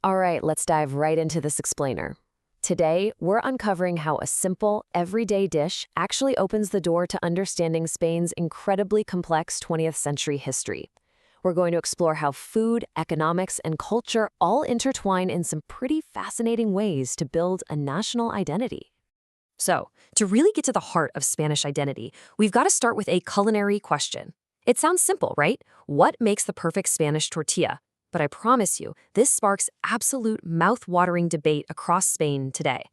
All right, let's dive right into this explainer. Today, we're uncovering how a simple, everyday dish actually opens the door to understanding Spain's incredibly complex 20th century history. We're going to explore how food, economics, and culture all intertwine in some pretty fascinating ways to build a national identity. So, to really get to the heart of Spanish identity, we've got to start with a culinary question. It sounds simple, right? What makes the perfect Spanish tortilla? But I promise you, this sparks absolute mouth-watering debate across Spain today.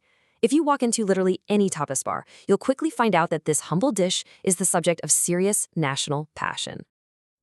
If you walk into literally any tapas bar, you'll quickly find out that this humble dish is the subject of serious national passion.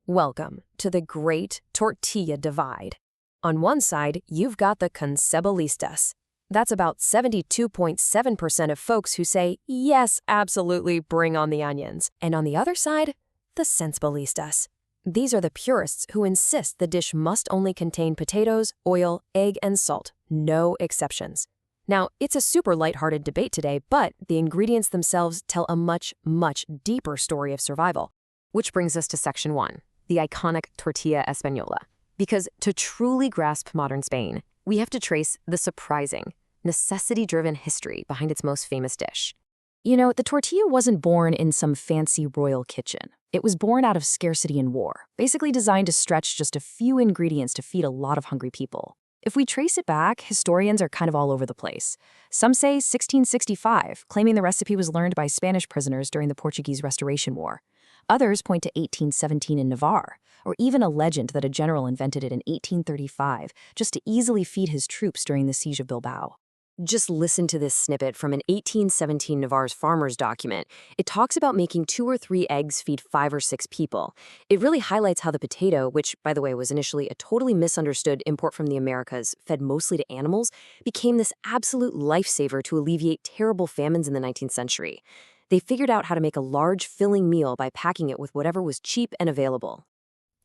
Welcome to the Great Tortilla Divide. On one side, you've got the Concebolistas. That's about 72.7% of folks who say, yes, absolutely, bring on the onions. And on the other side, the Sensibilistas. These are the purists who insist the dish must only contain potatoes, oil, egg, and salt. No exceptions. Now, it's a super lighthearted debate today, but the ingredients themselves tell a much, much deeper story of survival. Which brings us to Section 1, the iconic tortilla española. Because to truly grasp modern Spain, we have to trace the surprising, necessity-driven history behind its most famous dish. You know, the tortilla wasn't born in some fancy royal kitchen. It was born out of scarcity and war, basically designed to stretch just a few ingredients to feed a lot of hungry people. If we trace it back, historians are kind of all over the place. Some say 1665, claiming the recipe was learned by Spanish prisoners during the Portuguese Restoration War. Others point to 1817 in Navarre, or even a legend that a general invented it in 1835 just to easily feed his troops during the siege of Bilbao. Just listen to this snippet from an 1817 Navarre's farmer's document. It talks about making 2 or 3 eggs feed 5 or 6 people. It really highlights how the potato, which, by the way, was initially a totally misunderstood import from the Americas, fed mostly to animals, became this absolute lifesaver to alleviate terrible famines in the 19th century. They figured out how to make a large, filling meal by packing it with whatever was cheap and available.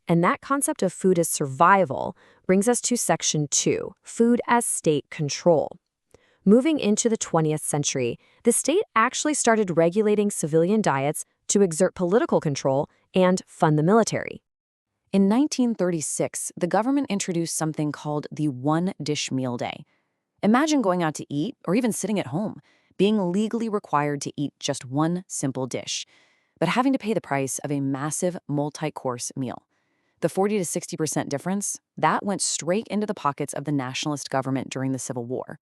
And that concept of food as survival brings us to Section 2, food as state control. Moving into the 20th century, the state actually started regulating civilian diets to exert political control and fund the military. In 1936, the government introduced something called the one-dish meal day. Imagine going out to eat, or even sitting at home, being legally required to eat just one simple dish, but having to pay the price of a massive multi-course meal. The 40 to 60% difference, that went straight into the pockets of the nationalist government during the Civil War.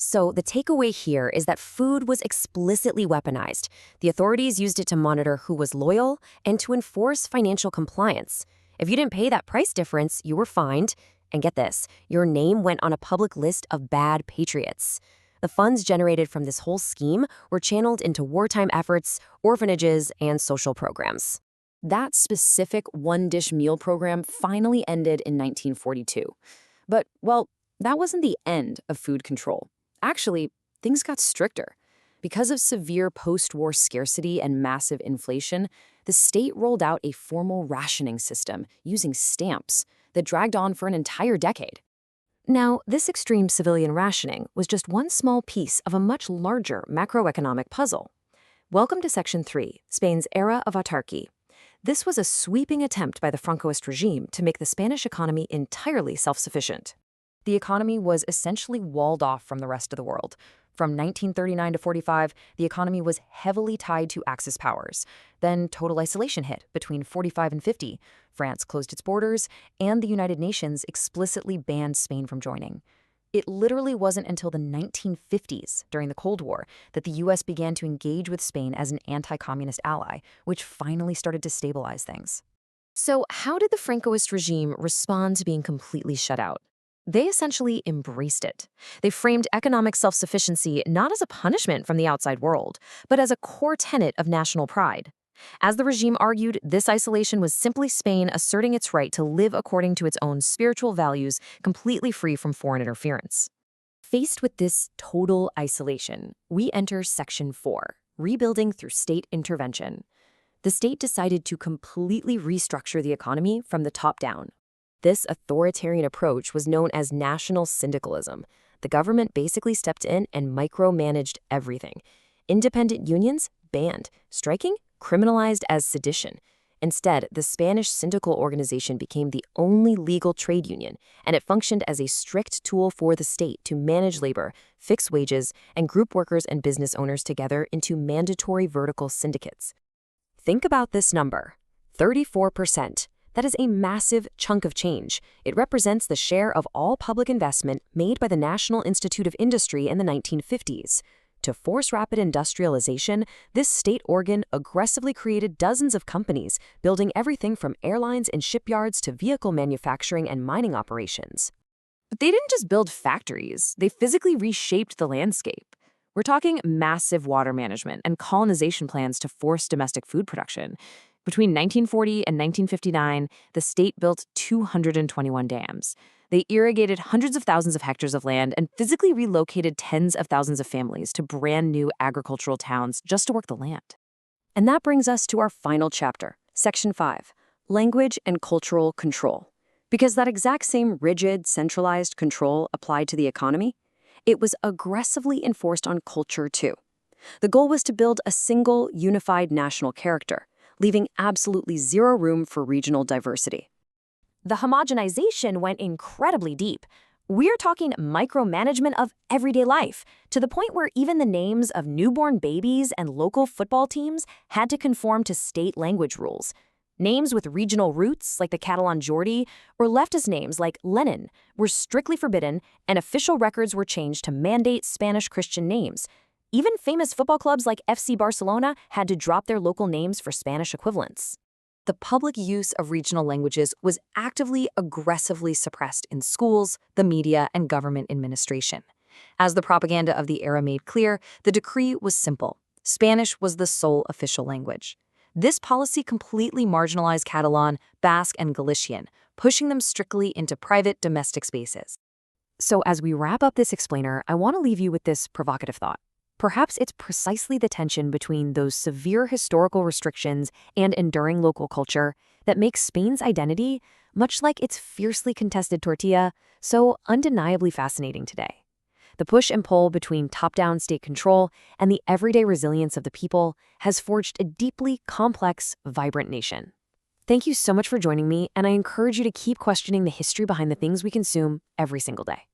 So the takeaway here is that food was explicitly weaponized. The authorities used it to monitor who was loyal and to enforce financial compliance. If you didn't pay that price difference, you were fined. And get this, your name went on a public list of bad patriots. The funds generated from this whole scheme were channeled into wartime efforts, orphanages, and social programs. That specific one-dish meal program finally ended in 1942. But, well, that wasn't the end of food control. Actually, things got stricter. Because of severe post-war scarcity and massive inflation, the state rolled out a formal rationing system using stamps that dragged on for an entire decade. Now, this extreme civilian rationing was just one small piece of a much larger macroeconomic puzzle. Welcome to Section 3, Spain's era of autarky. This was a sweeping attempt by the Francoist regime to make the Spanish economy entirely self-sufficient. The economy was essentially walled off from the rest of the world. From 1939 to 45, the economy was heavily tied to Axis powers. Then total isolation hit between 45 and 50. France closed its borders, and the United Nations explicitly banned Spain from joining. It literally wasn't until the 1950s, during the Cold War, that the U.S. began to engage with Spain as an anti-communist ally, which finally started to stabilize things. So how did the Francoist regime respond to being completely shut out? They essentially embraced it. They framed economic self-sufficiency not as a punishment from the outside world, but as a core tenet of national pride. As the regime argued, this isolation was simply Spain asserting its right to live according to its own spiritual values, completely free from foreign interference. Faced with this total isolation, we enter Section 4, rebuilding through state intervention. The state decided to completely restructure the economy from the top down. This authoritarian approach was known as national syndicalism. The government basically stepped in and micromanaged everything. Independent unions banned, striking criminalized as sedition. Instead, the Spanish syndical organization became the only legal trade union, and it functioned as a strict tool for the state to manage labor, fix wages, and group workers and business owners together into mandatory vertical syndicates. Think about this number, 34%. That is a massive chunk of change. It represents the share of all public investment made by the National Institute of Industry in the 1950s. To force rapid industrialization, this state organ aggressively created dozens of companies, building everything from airlines and shipyards to vehicle manufacturing and mining operations. But they didn't just build factories, they physically reshaped the landscape. We're talking massive water management and colonization plans to force domestic food production. Between 1940 and 1959, the state built 221 dams. They irrigated hundreds of thousands of hectares of land and physically relocated tens of thousands of families to brand new agricultural towns just to work the land. And that brings us to our final chapter, Section 5, Language and Cultural Control. Because that exact same rigid, centralized control applied to the economy, it was aggressively enforced on culture too. The goal was to build a single, unified national character, leaving absolutely zero room for regional diversity. The homogenization went incredibly deep. We're talking micromanagement of everyday life, to the point where even the names of newborn babies and local football teams had to conform to state language rules. Names with regional roots, like the Catalan Jordi, or leftist names like Lenin, were strictly forbidden, and official records were changed to mandate Spanish Christian names. Even famous football clubs like FC Barcelona had to drop their local names for Spanish equivalents. The public use of regional languages was actively, aggressively suppressed in schools, the media, and government administration. As the propaganda of the era made clear, the decree was simple. Spanish was the sole official language. This policy completely marginalized Catalan, Basque, and Galician, pushing them strictly into private domestic spaces. So as we wrap up this explainer, I want to leave you with this provocative thought. Perhaps it's precisely the tension between those severe historical restrictions and enduring local culture that makes Spain's identity, much like its fiercely contested tortilla, so undeniably fascinating today. The push and pull between top-down state control and the everyday resilience of the people has forged a deeply complex, vibrant nation. Thank you so much for joining me, and I encourage you to keep questioning the history behind the things we consume every single day.